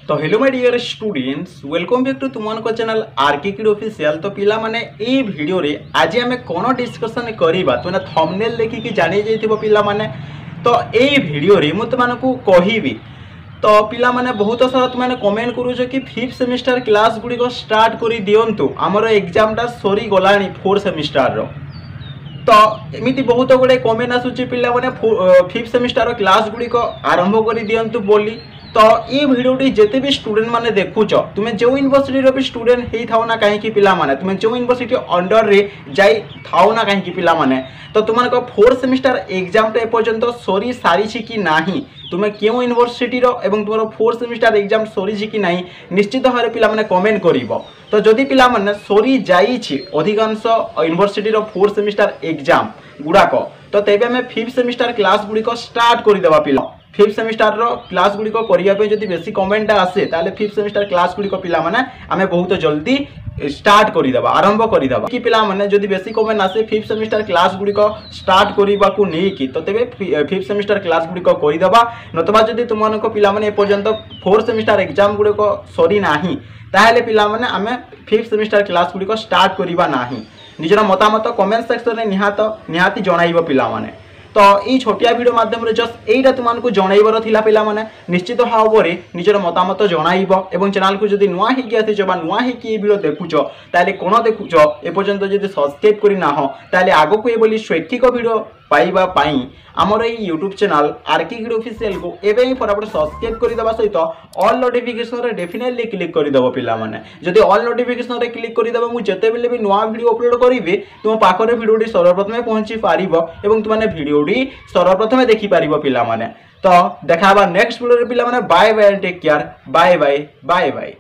तो hello my dear students, welcome back to तुमको channel RK kid official. तो पिला माने ए वीडियो रे आज आमे कोन डिस्कशन करिबा तो ना थंबनेल देखि कि जानि जैथिबो पिला माने। तो ए वीडियो रे मु तुमको कहिबी। तो पिला माने बहुत सारा तुम कमेंट करूछ कि 5th सेमिस्टर क्लास गुडी को स्टार्ट करि दियंतु, हमर एग्जाम टा सरी गलानी 4th सेमिस्टर रो। तो एमती बहुत गुड़े कमेंट आसूची पिला माने 5th सेमिस्टर क्लास गुडी को आरंभ करि दियंतु बोली। तो ये वीडियोटी जिते भी स्टूडेंट माने देखुच, तुम जो यूनिवर्सिटी रो भी स्टूडेंट हेई थाओ ना कहीं पिला माने, तुम जो यूनिवर्सिटी अंडर रे जाई थाओ ना कहीं पिला माने, तो तुमको 4th सेमिस्टर एग्जाम टा एपर्यंत सरी सारी छि कि नाही, तुम क्यों यूनिवर्सिटी रो एवं तुम 4th सेमिस्टर एग्जाम सरी छि कि नाही निश्चित भाव पिला माने कमेंट करिवो। तो जदि पिला माने सरी जाई छि अधिकांश यूनिवर्सिटी रो 4th सेमिस्टर एग्जाम गुड़ाक, तो तेबे हमें 5th सेमिस्टर क्लास गुडी को स्टार्ट कर देबा पिला। 5th सेमिस्टर रो क्लास गुडी को करिया पे जदि बेसी कमेंट आसे ताले 5th सेमिस्टर क्लास गुडी को पिला माने हमें बहुत जल्दी स्टार्ट करि देबा, आरंभ करि देबा कि पिला माने जदि बेसी कमेंट आसे 5th सेमिस्टर क्लास गुडी को स्टार्ट करिबा को नै कि, तो तेबे 5th सेमिस्टर क्लास गुडी को करि देबा। नतबा जदि तुमनको पिला माने ए पर्यंत 4th सेमिस्टर एग्जाम गुडी को सरी नाही ताले पिला माने हमें 5th सेमिस्टर क्लास गुडी को स्टार्ट करिबा नाही। निजर मतामत कमेंट सेक्शन में निहाती जणाइबो पिला माने। तो ये छोटिया वीडियो माध्यम जस्ट यहीटा तुमको जनइबार थिला पिला माने, निश्चित भाव में निजर मतामत जणाइब एवं चैनल को जदि नुआ होगी आसीच बा नुआ होगी ये वीडियो देखुच ताले कोन देखुच एपर्यंत जदि सब्सक्राइब करि ना हो ताले आगो को ये बोली स्वैच्छिक वीडियो पाइबा पाई आमर ये YouTube channel RK kid official को एवं फटाफट सब्सक्राइब कर देवा सहित ऑल नोटिफिकेशन रे डेफिनेटली क्लिक कर देबो पिला माने। जदि ऑल नोटिफिकेशन रे क्लिक कर देबो मु जते बेले भी नुआ वीडियो अपलोड करिवे तुम पाखरे वीडियोटी सर्वप्रथम पहुंची पारिबो एवं तुमने वीडियोटी सर्वप्रथम देखि पारिबो पिला माने। तो देखाबा नेक्स्ट वीडियो रे पिला माने। Bye bye, take care, bye bye bye bye.